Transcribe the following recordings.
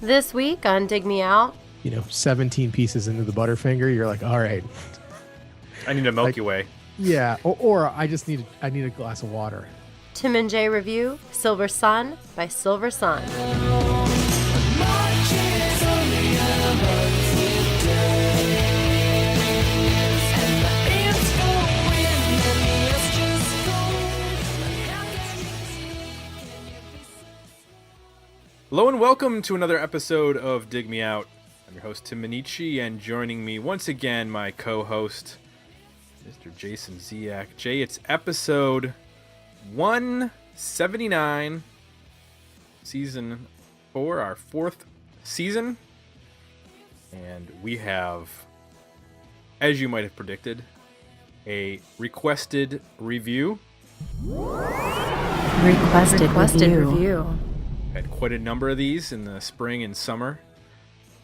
This week on Dig Me Out, 17 pieces into the Butterfinger, you're like, all right. I need a Milky Way. Yeah, or I need a glass of water. Tim and Jay review Silver Sun by Silver Sun. Hello and welcome to another episode of Dig Me Out. I'm your host, Tim Minichi, and joining me once again, my co-host, Mr. Jason Ziak. Jay, it's episode 179, season 4, our 4th season. And we have, as you might have predicted, a requested review. Requested review. Had quite a number of these in the spring and summer.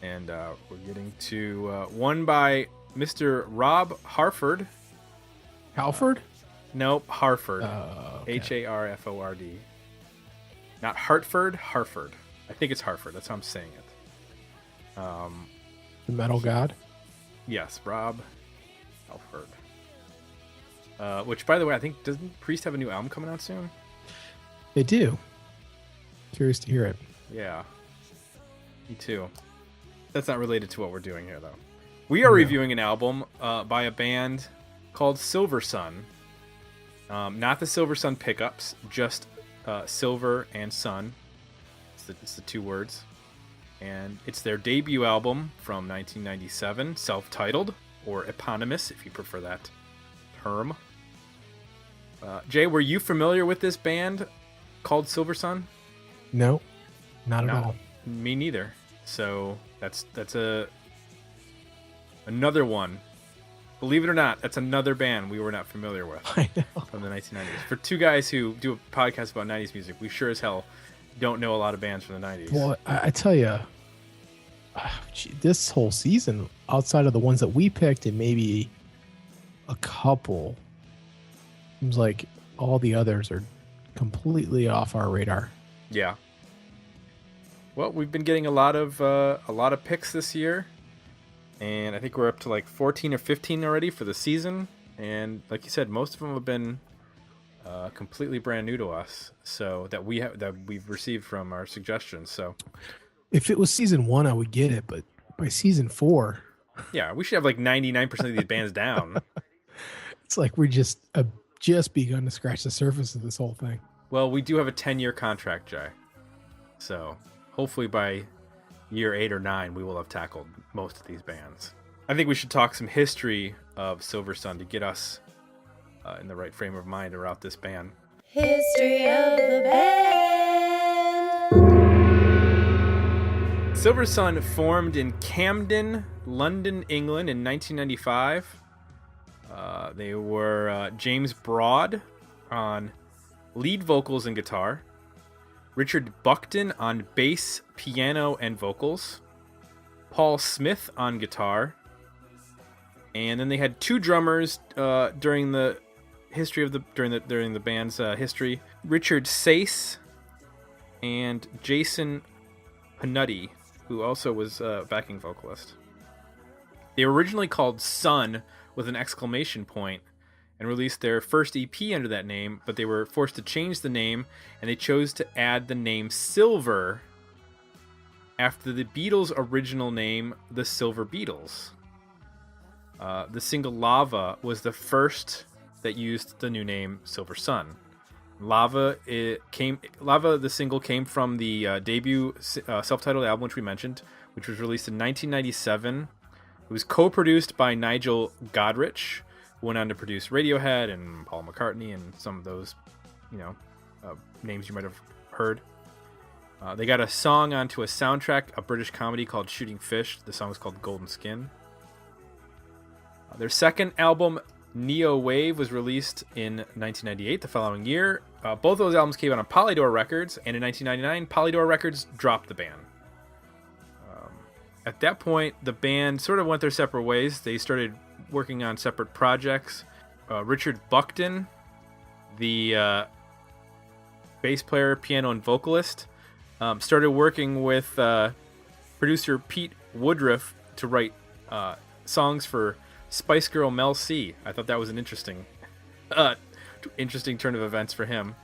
And we're getting to one by Mr. Rob Harford. Halford? Nope, Harford. Okay. Harford. Not Hartford, Harford. I think it's Harford. That's how I'm saying it. The Metal God? Yes, Rob Halford. Which, by the way, I think, doesn't Priest have a new album coming out soon? They do. Curious to hear it. Yeah. Me too. That's not related to what we're doing here, though. We are reviewing an album by a band called Silver Sun. Not the Silver Sun Pickups, just Silver and Sun. It's the two words. And it's their debut album from 1997, self-titled, or eponymous, if you prefer that term. Jay, were you familiar with this band called Silver Sun? No, not at all. Me neither. So that's another one. Believe it or not, that's another band we were not familiar with. I know. From the 1990s. For two guys who do a podcast about 90s music, we sure as hell don't know a lot of bands from the 90s. Well, I tell you, this whole season, outside of the ones that we picked and maybe a couple, seems like all the others are completely off our radar. Yeah. Well, we've been getting a lot of picks this year, and I think we're up to like 14 or 15 already for the season. And like you said, most of them have been completely brand new to us, so that we've received from our suggestions. So, if it was season 1, I would get it, but by season 4, yeah, we should have like 99% of these bands down. It's like we just begun to scratch the surface of this whole thing. Well, we do have a 10-year contract, Jay. So hopefully by year 8 or 9, we will have tackled most of these bands. I think we should talk some history of Silver Sun to get us in the right frame of mind about this band. History of the band. Silver Sun formed in Camden, London, England in 1995. They were James Broad on lead vocals and guitar, Richard Buckton on bass, piano, and vocals, Paul Smith on guitar, and then they had two drummers during the band's history: Richard Sace and Jason Panutti, who also was a backing vocalist. They were originally called Sun with an exclamation point, and released their first EP under that name, but they were forced to change the name, and they chose to add the name Silver after the Beatles' original name, the Silver Beatles. The single Lava was the first that used the new name Silver Sun. Lava, the single, came from the debut self-titled album, which we mentioned, which was released in 1997. It was co-produced by Nigel Godrich, who went on to produce Radiohead and Paul McCartney and some of those, names you might have heard. They got a song onto a soundtrack, a British comedy called Shooting Fish. The song was called Golden Skin. Their second album, Neo Wave, was released in 1998, the following year. Both those albums came out on Polydor Records, and in 1999, Polydor Records dropped the band. At that point, the band sort of went their separate ways. They started working on separate projects. Richard Buckton, the bass player, piano, and vocalist, started working with producer Pete Woodruff to write songs for Spice Girl Mel C. I thought that was an interesting turn of events for him.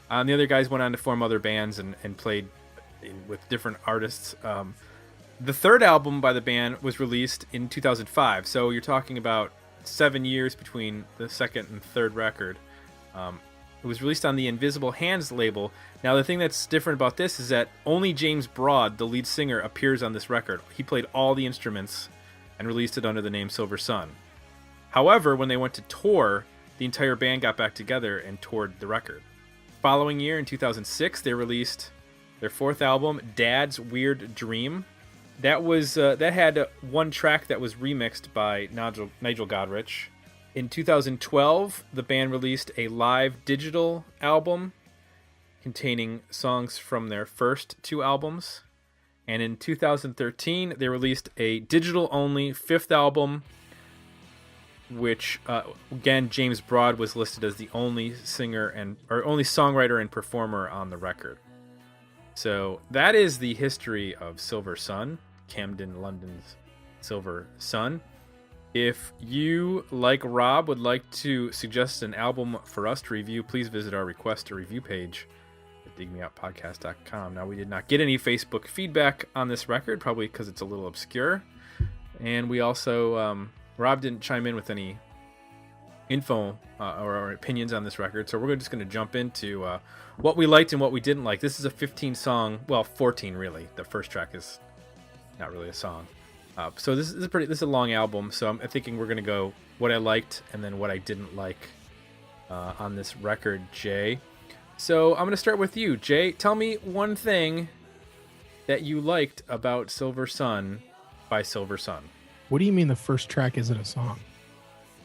The other guys went on to form other bands and played with different artists. The third album by the band was released in 2005, so you're talking about 7 years between the second and third record. It was released on the Invisible Hands label. Now, the thing that's different about this is that only James Broad, the lead singer, appears on this record. He played all the instruments and released it under the name Silver Sun. However, when they went to tour, the entire band got back together and toured the record. Following year, in 2006, they released their fourth album, Dad's Weird Dream. That had one track that was remixed by Nigel Godrich. In 2012, the band released a live digital album containing songs from their first two albums. And in 2013, they released a digital-only fifth album, which, again, James Broad was listed as the only only songwriter and performer on the record. So that is the history of Silver Sun, Camden, London's Silver Sun. If you, like Rob, would like to suggest an album for us to review, please visit our request to review page at digmeoutpodcast.com. Now, we did not get any Facebook feedback on this record, probably because it's a little obscure. And we also, Rob didn't chime in with any info or opinions on this record, so we're just going to jump into what we liked and what we didn't like. This is a 15-song, well, 14 really. The first track is not really a song. So this is a long album, so I'm thinking we're going to go what I liked and then what I didn't like on this record, Jay. So I'm going to start with you, Jay. Tell me one thing that you liked about Silver Sun by Silver Sun. What do you mean the first track isn't a song?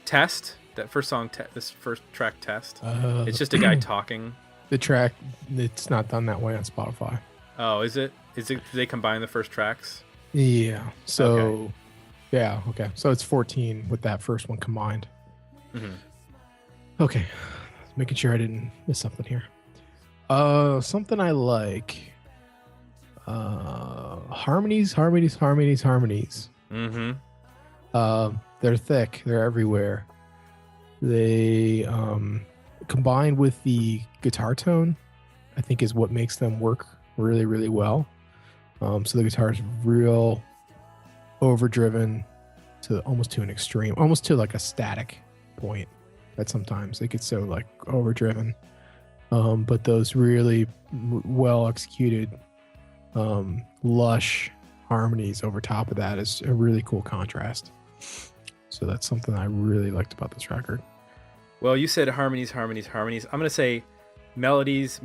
Test. That first song, this first track, Test. It's just a guy talking. The track, it's not done that way on Spotify. Oh, is it? Do they combine the first tracks? Yeah. So, okay. So it's 14 with that first one combined. Mm-hmm. Okay. Making sure I didn't miss something here. Something I like. Harmonies. Mm-hmm. They're thick. They're everywhere. They combined with the guitar tone, I think, is what makes them work really, really well. So the guitar is real overdriven to almost to an extreme, almost to like a static point. That sometimes it gets so like overdriven. But those really well executed, lush harmonies over top of that is a really cool contrast. So that's something I really liked about this record. Well, you said harmonies. I'm going to say melodies.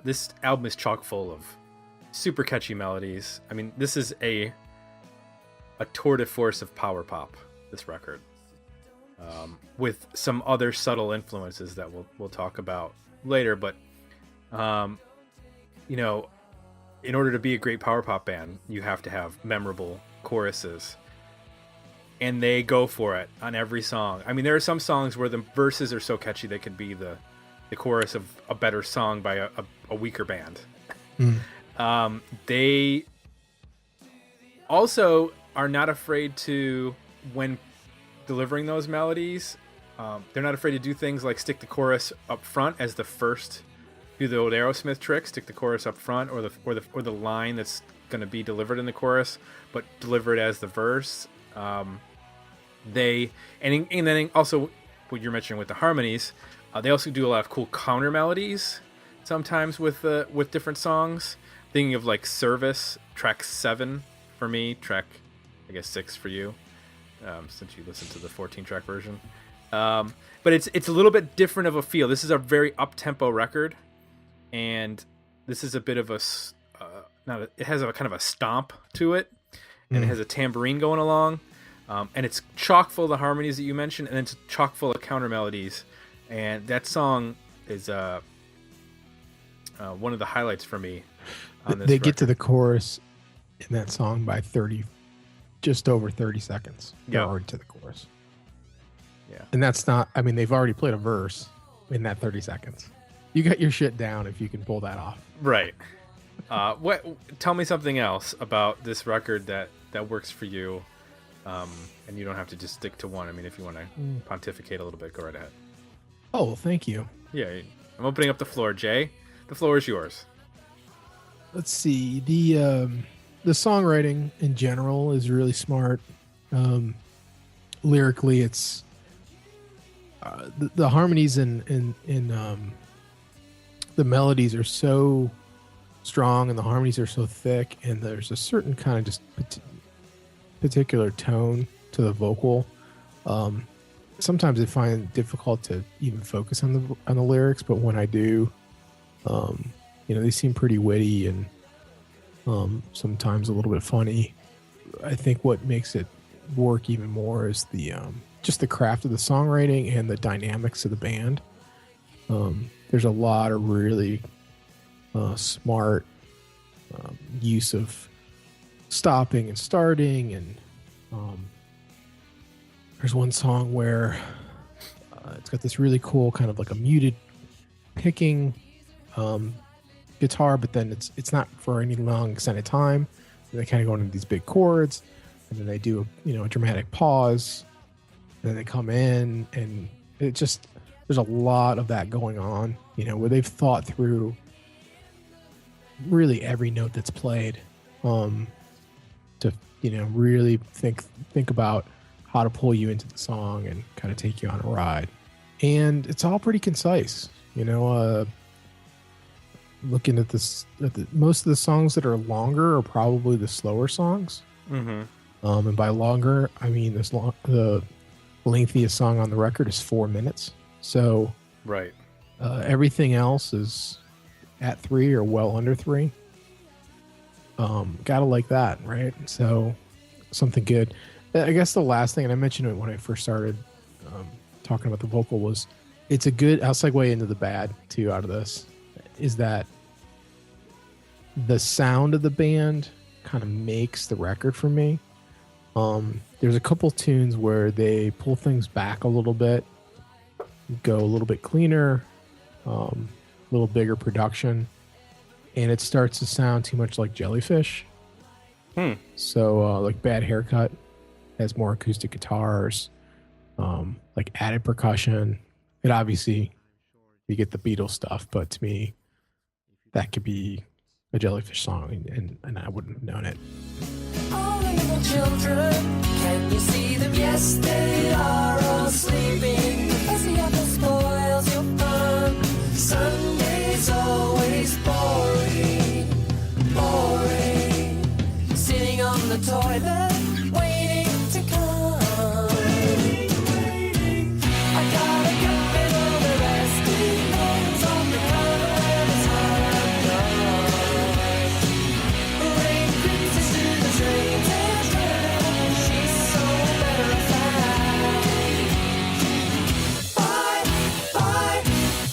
This album is chock full of super catchy melodies. I mean, this is a tour de force of power pop, this record, with some other subtle influences that we'll talk about later. But, in order to be a great power pop band, you have to have memorable choruses. And they go for it on every song. I mean, there are some songs where the verses are so catchy they could be the chorus of a better song by a weaker band. They also are not afraid to, when delivering those melodies, they're not afraid to do things like stick the chorus up front as the first, do the old Aerosmith trick, stick the chorus up front, or the line that's going to be delivered in the chorus, but deliver it as the verse. And then also what you're mentioning with the harmonies, they also do a lot of cool counter melodies sometimes with different songs. Thinking of like Service, track 7 for me, track I guess 6 for you, since you listened to the 14-track version. But it's a little bit different of a feel. This is a very up-tempo record, and this is a bit of it has a kind of a stomp to it, and it has a tambourine going along. And it's chock full of the harmonies that you mentioned, and it's chock full of counter melodies. And that song is one of the highlights for me on this record. Get to the chorus in that song by just over 30 seconds. They're already to the chorus. Yeah. And that's not, I mean, they've already played a verse in that 30 seconds. You got your shit down if you can pull that off. Right. What? Tell me something else about this record that works for you, and you don't have to just stick to one. I mean, if you want to pontificate a little bit, go right ahead. Oh, well, thank you. Yeah, I'm opening up the floor, Jay. The floor is yours. Let's see. The songwriting in general is really smart. Lyrically, it's the harmonies and the melodies are so strong, and the harmonies are so thick, and there's a certain kind of just particular tone to the vocal. Sometimes I find it difficult to even focus on the lyrics, but when I do, they seem pretty witty and sometimes a little bit funny. I think what makes it work even more is the just the craft of the songwriting and the dynamics of the band. There's a lot of really smart use of stopping and starting, and there's one song where it's got this really cool kind of like a muted picking guitar, but then it's not for any long extended time. They kind of go into these big chords, and then they do a dramatic pause, and then they come in, and it just, there's a lot of that going on, where they've thought through really every note that's played, to really think about how to pull you into the song and kind of take you on a ride. And it's all pretty concise, looking at this, most of the songs that are longer are probably the slower songs. Mm-hmm. And by longer, I mean the lengthiest song on the record is 4 minutes. So right, everything else is at 3 or well under 3. Gotta like that, right? So something good. I guess the last thing, and I mentioned it when I first started talking about the vocal, was it's a good, I'll segue into the bad too out of this, is that the sound of the band kind of makes the record for me. There's a couple tunes where they pull things back a little bit, go a little bit cleaner, a little bigger production, and it starts to sound too much like Jellyfish. So like Bad Haircut has more acoustic guitars, like added percussion. It obviously, you get the Beatles stuff, but to me, that could be a Jellyfish song, and I wouldn't have known it. All little children, can you see them? Yes, they are all sleeping. The fuzzy apple spoils your fun. Sunday's always boring, boring. Sitting on the toilet, waiting to come. I gotta get rid of the rest. Names on the cover, it's hard enough. Rain creeps into the trains and turns. She's so matter of fact. Bye, bye,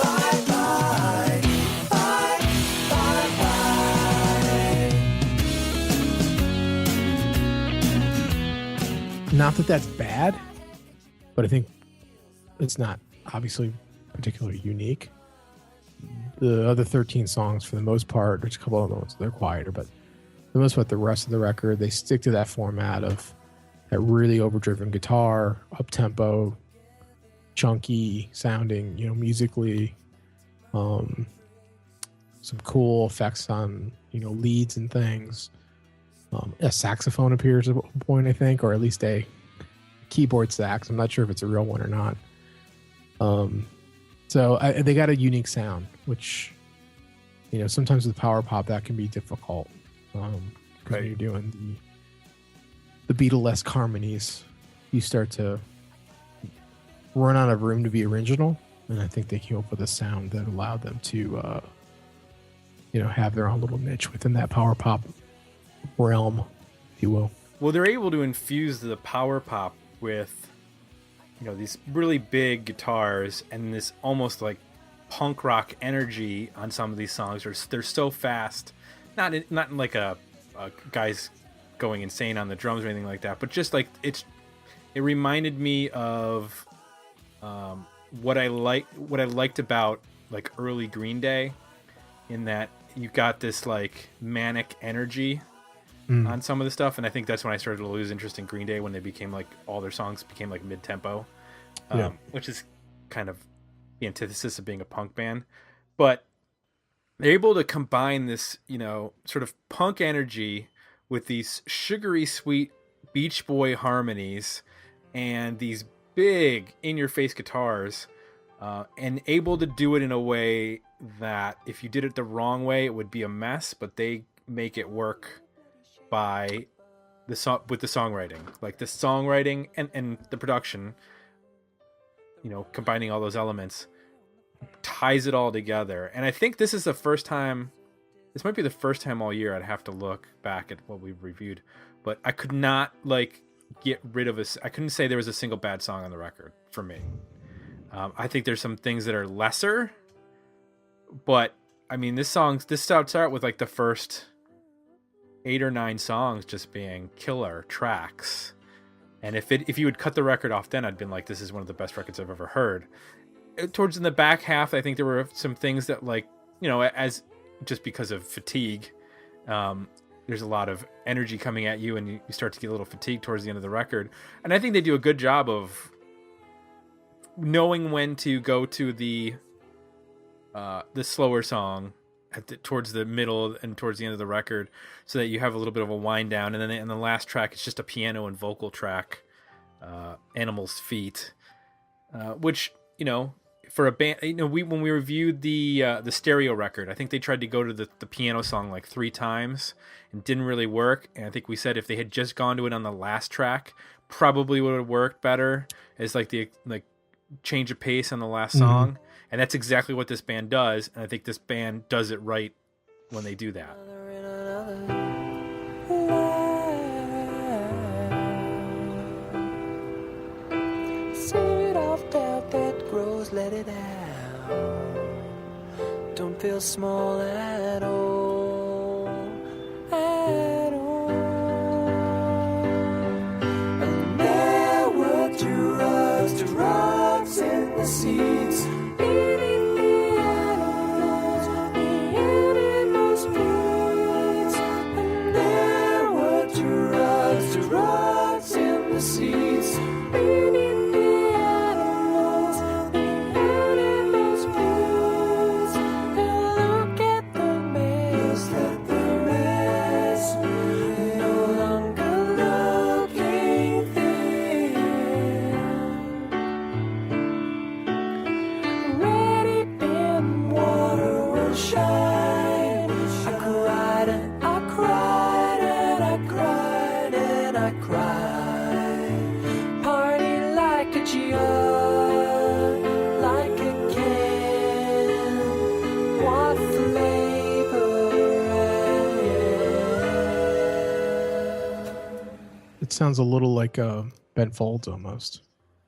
bye, bye, bye, bye, bye. Not that that's bad, but I think it's not obviously particularly unique. The other 13 songs, for the most part, there's a couple of ones they're quieter, but for the most part, the rest of the record, they stick to that format of that really overdriven guitar, up tempo, chunky sounding, musically, some cool effects on, leads and things. A saxophone appears at one point, I think, or at least a keyboard sax. I'm not sure if it's a real one or not. So they got a unique sound, which, sometimes with power pop that can be difficult. Because when you're doing the Beatles-esque harmonies, you start to run out of room to be original. And I think they came up with a sound that allowed them to, have their own little niche within that power pop realm, if you will. Well, they're able to infuse the power pop with, these really big guitars and this almost like punk rock energy on some of these songs. They're so fast, not in like a guys going insane on the drums or anything like that, but just like it reminded me of what I liked about like early Green Day, in that you got this like manic energy on some of the stuff, and I think that's when I started to lose interest in Green Day, when they became like all their songs became like mid-tempo, which is kind of the antithesis of being a punk band. But they're able to combine this, you know, sort of punk energy with these sugary sweet Beach Boy harmonies and these big in-your-face guitars, and able to do it in a way that if you did it the wrong way, it would be a mess, but they make it work by the song with the songwriting, like the songwriting and the production, you know, combining all those elements ties it all together. And I think this is the first time, this might be the first time all year, I'd have to look back at what we've reviewed, but I could not like get rid of I couldn't say there was a single bad song on the record for me. I think there's some things that are lesser, but I mean, this starts out with like the first 8 or 9 songs just being killer tracks. And if you would cut the record off then, I'd been like, this is one of the best records I've ever heard. Towards in the back half, I think there were some things that, like, you know, as just because of fatigue, there's a lot of energy coming at you, and you start to get a little fatigued towards the end of the record. And I think they do a good job of knowing when to go to the slower song towards the middle and towards the end of the record, so that you have a little bit of a wind down, and then in the last track it's just a piano and vocal track, Animals' Feet, which, you know, for a band, you know, when we reviewed the stereo record, I think they tried to go to the piano song like 3 times and didn't really work. And I think we said if they had just gone to it on the last track, probably would have worked better as like the change of pace on the last song. And that's exactly what this band does, and I think this band does it right when they do that. Seed of doubt that grows, let it out. Don't feel small at all, at all. And there were drugs in the seeds. Seeds beneath the animals, blues. And look at the mess, no longer looking thin. Ready, bin, water will shine. I cried and I cried and I cried and I cried. Like a can, what flavor? It sounds a little like Ben Folds almost.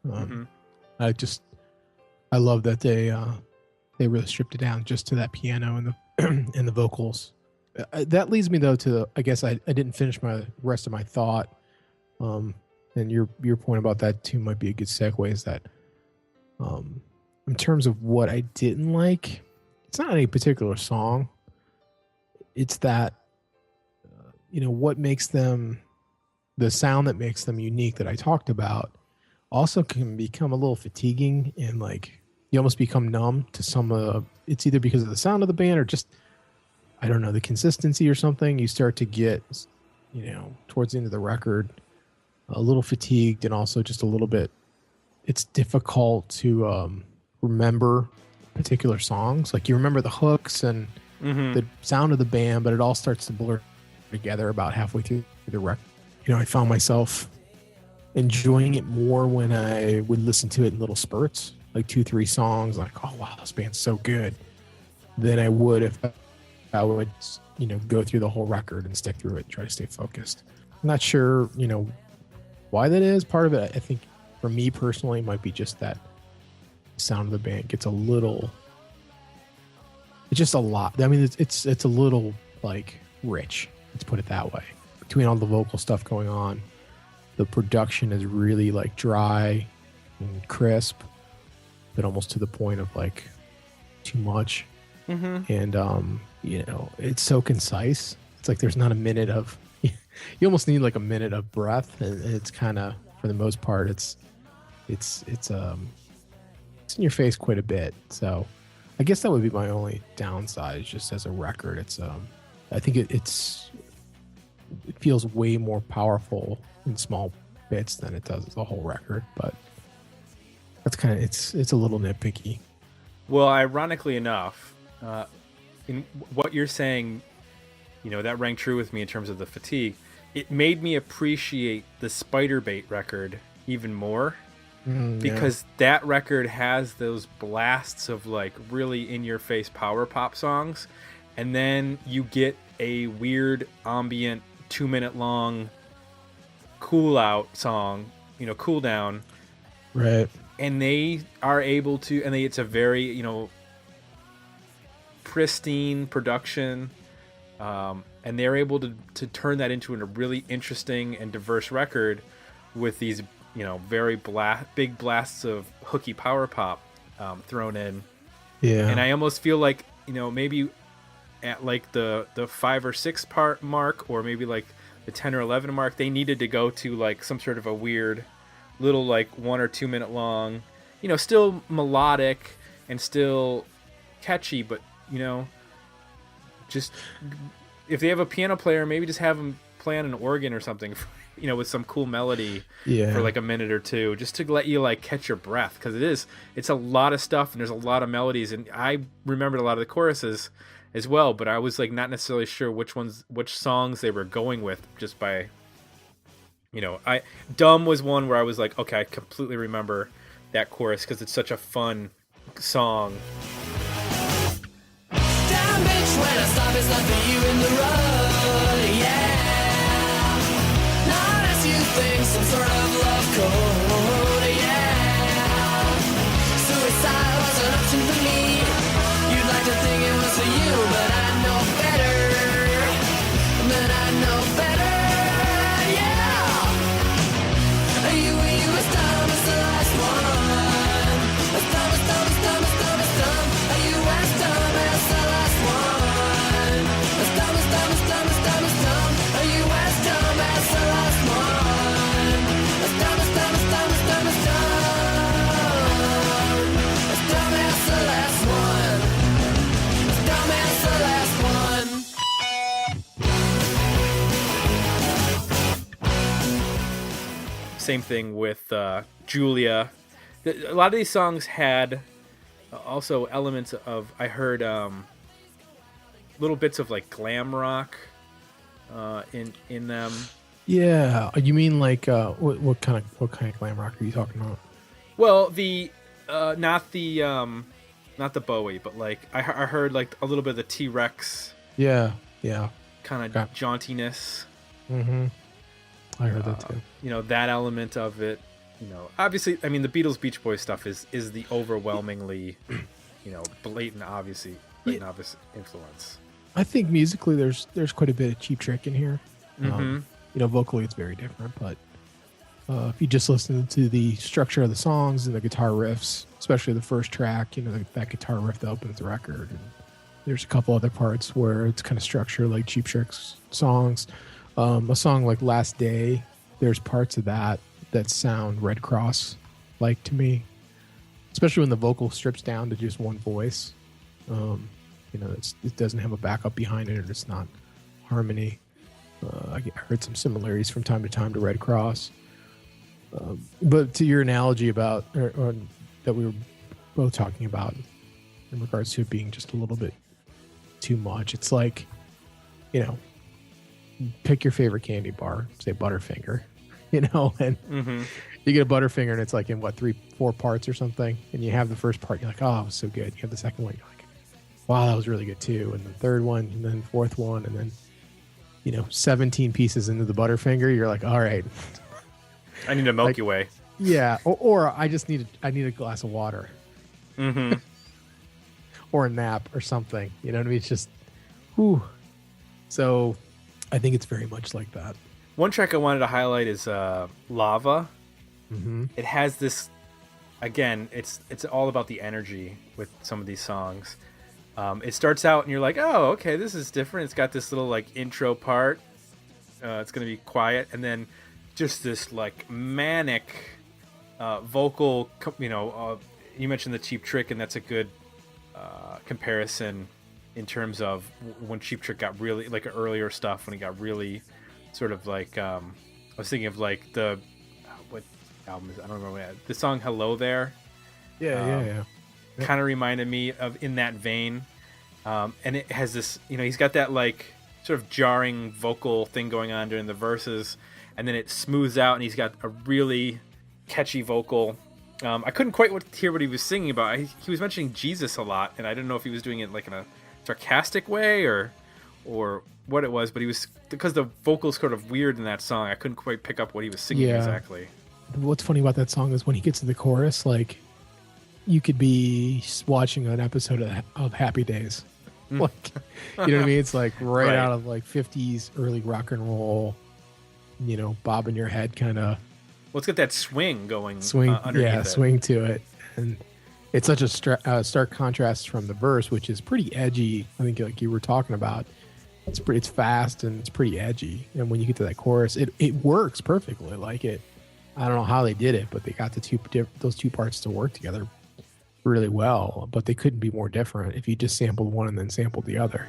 I love that they really stripped it down just to that piano and the and the vocals. That leads me though to, I guess I didn't finish my rest of my thought. And your point about that too might be a good segue, is that in terms of what I didn't like, it's not any particular song. It's that, you know, what makes them, the sound that makes them unique that I talked about, also can become a little fatiguing, and like you almost become numb to some of it's either because of the sound of the band or just, I don't know, the consistency or something. You start to get, you know, towards the end of the record, a little fatigued, and also just a little bit, it's difficult to remember particular songs. Like you remember the hooks and the sound of the band, but it all starts to blur together about halfway through the record. You know, I found myself enjoying it more when I would listen to it in little spurts, like 2-3 songs, like, oh wow, this band's so good, than I would if I would, you know, go through the whole record and stick through it and try to stay focused. I'm not sure, you know, why that is. Part of it, I think, for me personally, might be just that the sound of the band gets a little, it's just a lot. I mean, it's a little like rich, let's put it that way. Between all the vocal stuff going on, the production is really like dry and crisp, but almost to the point of like too much. And it's so concise. It's like there's not a minute of you almost need like a minute of breath, and it's kind of, for the most part, it's in your face quite a bit. So I guess that would be my only downside, just as a record. It's I think it feels way more powerful in small bits than it does as a whole record, but that's kind of it's a little nitpicky. Well, ironically enough, in what you're saying, that rang true with me in terms of the fatigue. It made me appreciate the Spiderbait record even more, because that record has those blasts of like really in-your-face power pop songs, and then you get a weird ambient 2-minute long cool out song, cool down, right? And they are able to, and it's a very pristine production, and they're able to turn that into a really interesting and diverse record with these very big blasts of hooky power pop thrown in. Yeah. And I almost feel like maybe at like the 5 or 6 part mark, or maybe like the 10 or 11 mark, they needed to go to like some sort of a weird little like 1 or 2 minute long, still melodic and still catchy, but just if they have a piano player, maybe just have them play on an organ or something, with some cool melody for like a minute or two, just to let you like catch your breath, because it's a lot of stuff and there's a lot of melodies, and I remembered a lot of the choruses as well, but I was like not necessarily sure which songs they were going with, just by Dumb was one where I was like, okay, I completely remember that chorus because it's such a fun song. Damn bitch, when I stop, it's not for you in the road, yeah. Not as you think, some sort of love code, yeah. Suicide was an option for me. You'd like to think it was for you, but I know better. But I know better, yeah. You as dumb as the last one. As dumb, as dumb, as dumb, as dumb, as dumb. Are you as dumb as the last one? As dumb, as dumb, as dumb, as dumb, as dumb. Are you as dumb as the last one? As dumb, as dumb, as dumb, as dumb, as dumb. As dumb as the last one. As dumb as the last one. Same thing with Julia. A lot of these songs had also elements of, I heard little bits of like glam rock in them. Yeah, you mean like what kind of glam rock are you talking about? Well, not the Bowie, but like I heard like a little bit of the T.Rex. Yeah. Kind of jauntiness. Mm-hmm. I heard that too. That element of it. Obviously, I mean, the Beatles, Beach Boys stuff is the overwhelmingly, blatant obvious influence. I think musically, there's quite a bit of Cheap Trick in here. Mm-hmm. Vocally it's very different, but if you just listen to the structure of the songs and the guitar riffs, especially the first track, that guitar riff that opens the record, and there's a couple other parts where it's kind of structured like Cheap Trick's songs. A song like Last Day, there's parts of that sound Red Cross like to me, especially when the vocal strips down to just one voice. It doesn't have a backup behind it, or it's not harmony. I heard some similarities from time to time to Red Cross. But to your analogy about or that we were both talking about in regards to it being just a little bit too much, it's like, pick your favorite candy bar, say Butterfinger, and Mm-hmm. you get a Butterfinger and it's like in 3-4 parts or something, and you have the first part, you're like, oh, it was so good. You have the second one, you're like, wow, that was really good too, and the third one, and then fourth one, and then 17 pieces into the Butterfinger, you're like, all right, I need a Milky Way. Yeah, or I need a glass of water, Mm-hmm. or a nap or something. You know what I mean? It's just, whew. So I think it's very much like that. One track I wanted to highlight is Lava. Mm-hmm. It has this, again, it's all about the energy with some of these songs. It starts out and you're like, oh, okay, this is different. It's got this little like intro part. It's going to be quiet, and then just this like manic vocal. You mentioned the Cheap Trick, and that's a good comparison in terms of when Cheap Trick got really like earlier stuff, when he got really sort of like I was thinking of like the what album is, I don't remember the song Hello There. Yeah. Kind of reminded me of in that vein, and it has this, he's got that like sort of jarring vocal thing going on during the verses, and then it smooths out and he's got a really catchy vocal. I couldn't quite hear what he was singing about. He was mentioning Jesus a lot, and I didn't know if he was doing it like in a sarcastic way or what it was, but he was, because the vocal's sort of weird in that song, I couldn't quite pick up what he was singing exactly. What's funny about that song is when he gets to the chorus, like you could be watching an episode of Happy Days. Like, you know what I mean? It's like right out of like 50s early rock and roll, bobbing your head kind of. Well, it's got that swing going underneath it. Swing to it. And it's such a stark contrast from the verse, which is pretty edgy. I think like you were talking about. It's fast and it's pretty edgy. And when you get to that chorus, it works perfectly. Like it, I don't know how they did it, but they got those two parts to work together really well. But they couldn't be more different if you just sampled one and then sampled the other.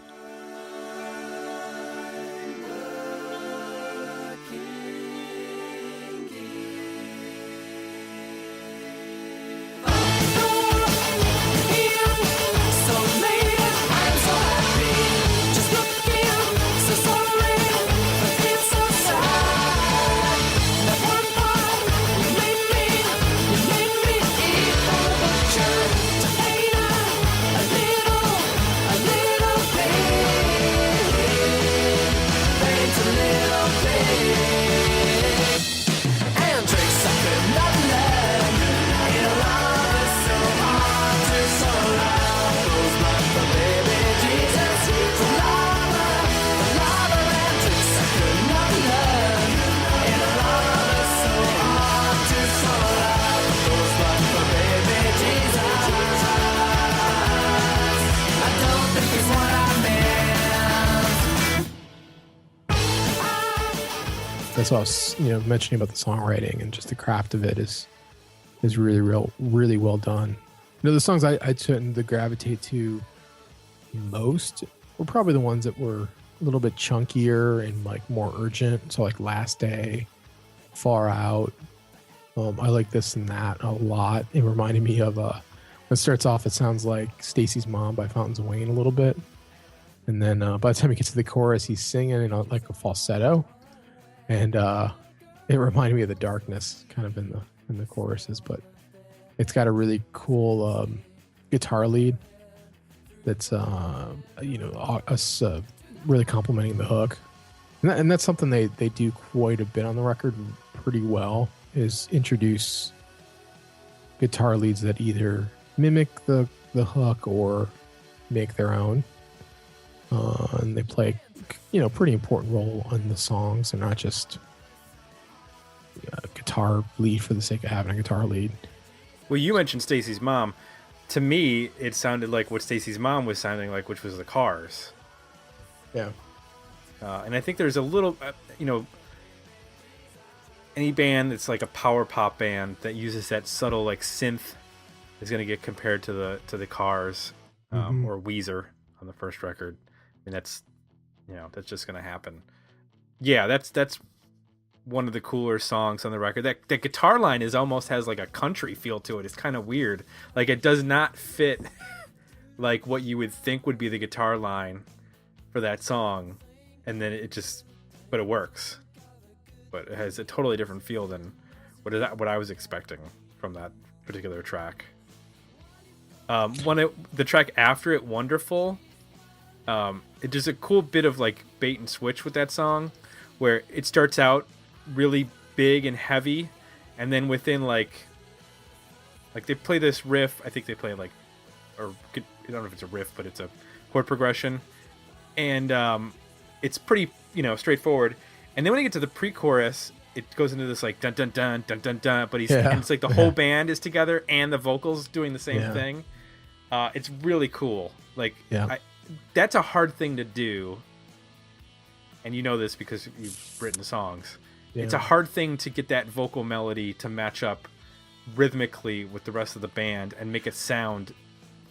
That's what I was, mentioning about the songwriting and just the craft of it is really well done. The songs I tend to gravitate to most were probably the ones that were a little bit chunkier and like more urgent. So like Last Day, Far Out. I like This and That a lot. It reminded me of when it starts off, it sounds like Stacy's Mom by Fountains of Wayne a little bit. And then by the time he gets to the chorus, he's singing in like a falsetto. And it reminded me of The Darkness kind of in the choruses, but it's got a really cool guitar lead that's really complementing the hook. And that's something they do quite a bit on the record pretty well, is introduce guitar leads that either mimic the hook or make their own. And they play pretty important role in the songs, and not just a guitar lead for the sake of having a guitar lead. Well, you mentioned Stacy's Mom. To me, it sounded like what Stacy's Mom was sounding like, which was the Cars. Yeah. And I think there's a little, any band that's like a power pop band that uses that subtle like synth is going to get compared to the Cars or Weezer on the first record. And that's just going to happen. Yeah, that's one of the cooler songs on the record. That guitar line almost has like a country feel to it. It's kind of weird. Like it does not fit like what you would think would be the guitar line for that song. And then but it works. But it has a totally different feel than what I was expecting from that particular track. The track after it, Wonderful, it does a cool bit of like bait and switch with that song, where it starts out really big and heavy, and then within like they play this riff. I think they play like, or I don't know if it's a riff, but it's a chord progression, and it's pretty straightforward. And then when you get to the pre-chorus, it goes into this like dun dun dun dun dun dun. But and it's like the whole band is together and the vocals doing the same thing. It's really cool. Like, Yeah. that's a hard thing to do. And you know this because you've written songs. Yeah. It's a hard thing to get that vocal melody to match up rhythmically with the rest of the band and make it sound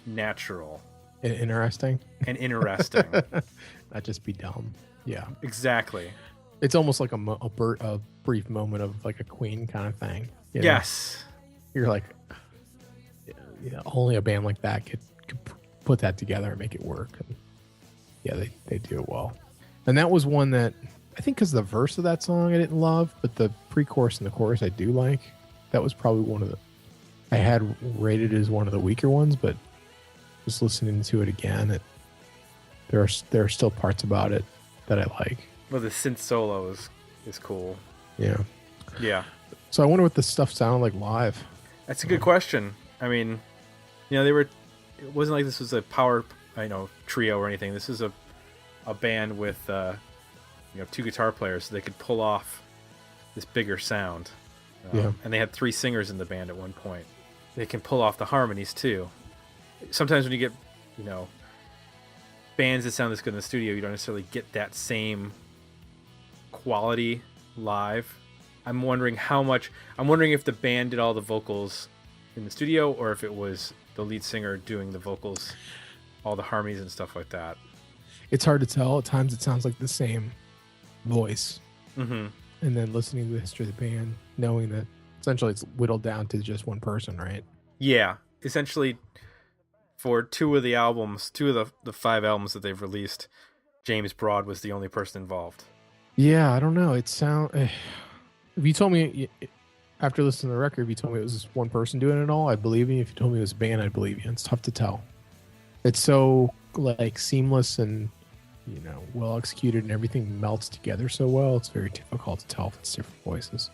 natural Interesting. and interesting. Not just be dumb. Yeah. Exactly. It's almost like a brief moment of like a Queen kind of thing. You know? Yes. You're like, yeah, only a band like that could put that together and make it work. And yeah, they do it well. And that was one that I think because the verse of that song I didn't love, but the pre-chorus and the chorus I do like. That was probably one of the I had rated as one of the weaker ones, but just listening to it again, there are still parts about it that I like. Well, the synth solo is cool. Yeah. Yeah. So I wonder what this stuff sounded like live. That's a good question. I mean, it wasn't like this was a power, trio or anything. This is a band with, two guitar players, so they could pull off this bigger sound. Yeah. And they had 3 singers in the band at one point. They can pull off the harmonies too. Sometimes when you get, bands that sound this good in the studio, you don't necessarily get that same quality live. I'm wondering if the band did all the vocals in the studio or if it was the lead singer doing the vocals, all the harmonies and stuff like that. It's hard to tell. At times it sounds like the same voice. Mm-hmm. And then listening to the history of the band, knowing that essentially it's whittled down to just one person, right? Yeah. Essentially, for 2 of the 5 albums that they've released, James Broad was the only person involved. Yeah, I don't know. If you told me after listening to the record, if you told me it was just one person doing it all, I'd believe you. If you told me it was a band, I'd believe you. It's tough to tell. It's so like seamless and well executed, and everything melts together so well. It's very difficult to tell if it's different voices.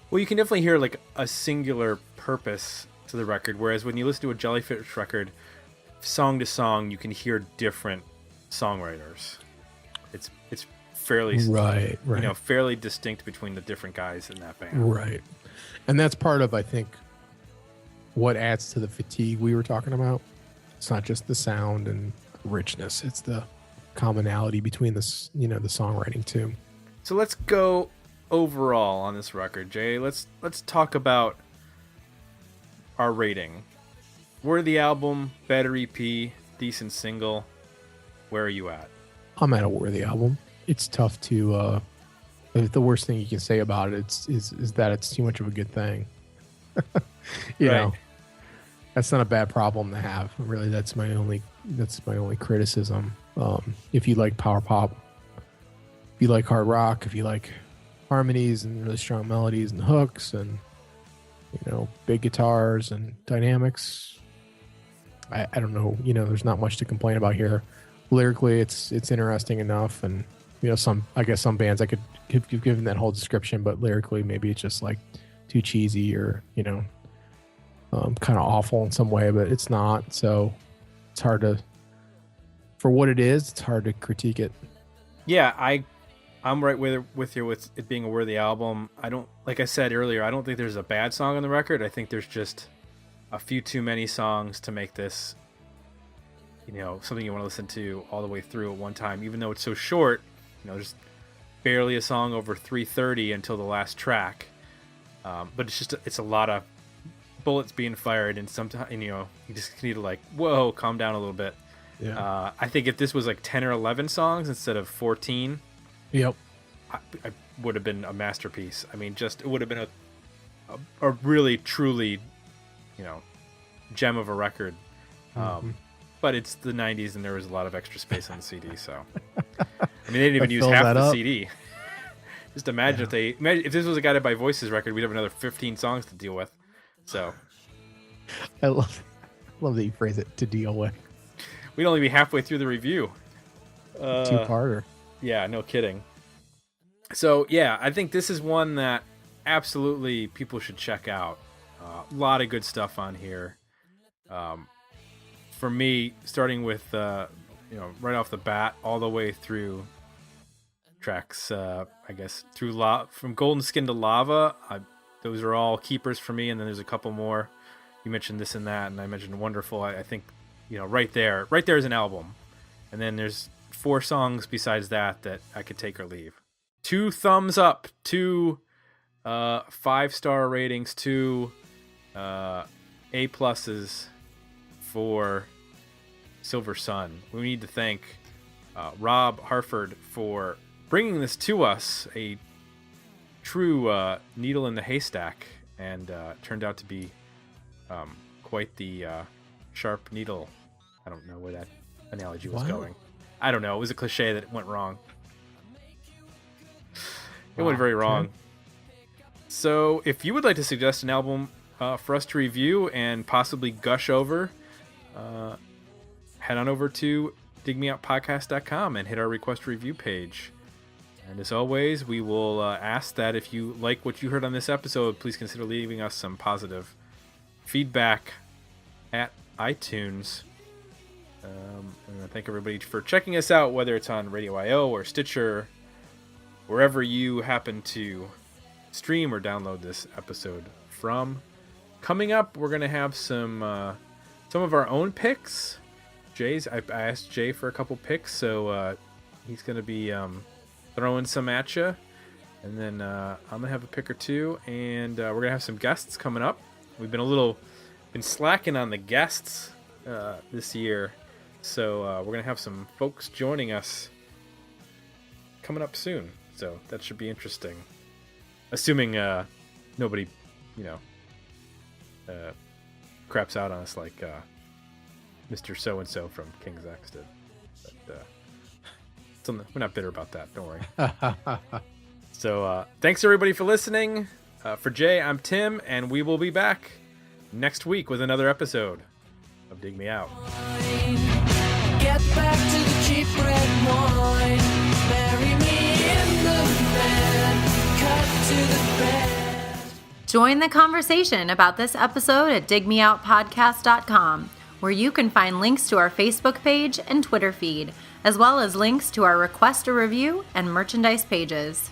Well, you can definitely hear like a singular purpose to the record, whereas when you listen to a Jellyfish record, song to song, you can hear different songwriters. It's fairly right. Fairly distinct between the different guys in that band. Right, and that's part of I think what adds to the fatigue we were talking about. It's not just the sound and richness; it's the commonality between the songwriting too. So let's go overall on this record, Jay. Let's talk about our rating. Worthy album, better EP, decent single. Where are you at? I'm at a worthy album. It's tough to. The worst thing you can say about it is that it's too much of a good thing. you Right. know, that's not a bad problem to have. Really, that's my only criticism. If you like power pop, if you like hard rock, if you like harmonies and really strong melodies and hooks and big guitars and dynamics, I don't know. There's not much to complain about here. Lyrically, it's interesting enough, and some bands I could give given that whole description, but lyrically maybe it's just like too cheesy or kind of awful in some way, but it's not. So it's hard to, for what it is, it's hard to critique it. Yeah, I'm right with you with it being a worthy album. Like I said earlier, I don't think there's a bad song on the record. I think there's just a few too many songs to make this, something you want to listen to all the way through at one time. Even though it's so short, there's barely a song over 3:30 until the last track. But it's a lot of bullets being fired, and sometimes you just need to whoa, calm down a little bit. Yeah. I think if this was like 10 or 11 songs instead of 14. Yep. I would have been a masterpiece. I mean, it would have been a really, truly, gem of a record. But it's the 90s, and there was a lot of extra space on the CD. So, I mean, they didn't even use half the CD. Just imagine if this was a Guided by Voices record, we'd have another 15 songs to deal with. So, I love that you phrase it, to deal with. We'd only be halfway through the review. Two-parter. Yeah, no kidding. So, yeah, I think this is one that absolutely people should check out. A lot of good stuff on here. For me, starting with, right off the bat, all the way through tracks, from Golden Skin to Lava, those are all keepers for me, and then there's a couple more. You mentioned This and That, and I mentioned Wonderful. I think right there is an album. And then there's 4 songs besides that I could take or leave. 2 thumbs up, 2 5-star ratings, 2 A pluses for Silver Sun. We need to thank Rob Harford for bringing this to us, a true needle in the haystack, and turned out to be quite the sharp needle. I don't know where that analogy was going. I don't know. It was a cliche that went wrong. It went very wrong. Okay. So if you would like to suggest an album for us to review and possibly gush over, head on over to digmeoutpodcast.com and hit our request review page. And as always, we will ask that if you like what you heard on this episode, please consider leaving us some positive feedback at iTunes. And I thank everybody for checking us out, whether it's on Radio.io or Stitcher, wherever you happen to stream or download this episode from. Coming up, we're going to have some of our own picks. I asked Jay for a couple picks, so he's going to be throwing some at you. And then I'm going to have a pick or two, and we're going to have some guests coming up. We've been slacking on the guests this year, so we're going to have some folks joining us coming up soon. So that should be interesting. Assuming nobody, craps out on us like Mr. So-and-so from King's X did. But we're not bitter about that. Don't worry. So thanks everybody for listening. For Jay, I'm Tim, and we will be back next week with another episode of Dig Me Out. Get back to the cheap red wine. Bury me in the bed. Cut to the bed. Join the conversation about this episode at digmeoutpodcast.com, where you can find links to our Facebook page and Twitter feed, as well as links to our request a review and merchandise pages.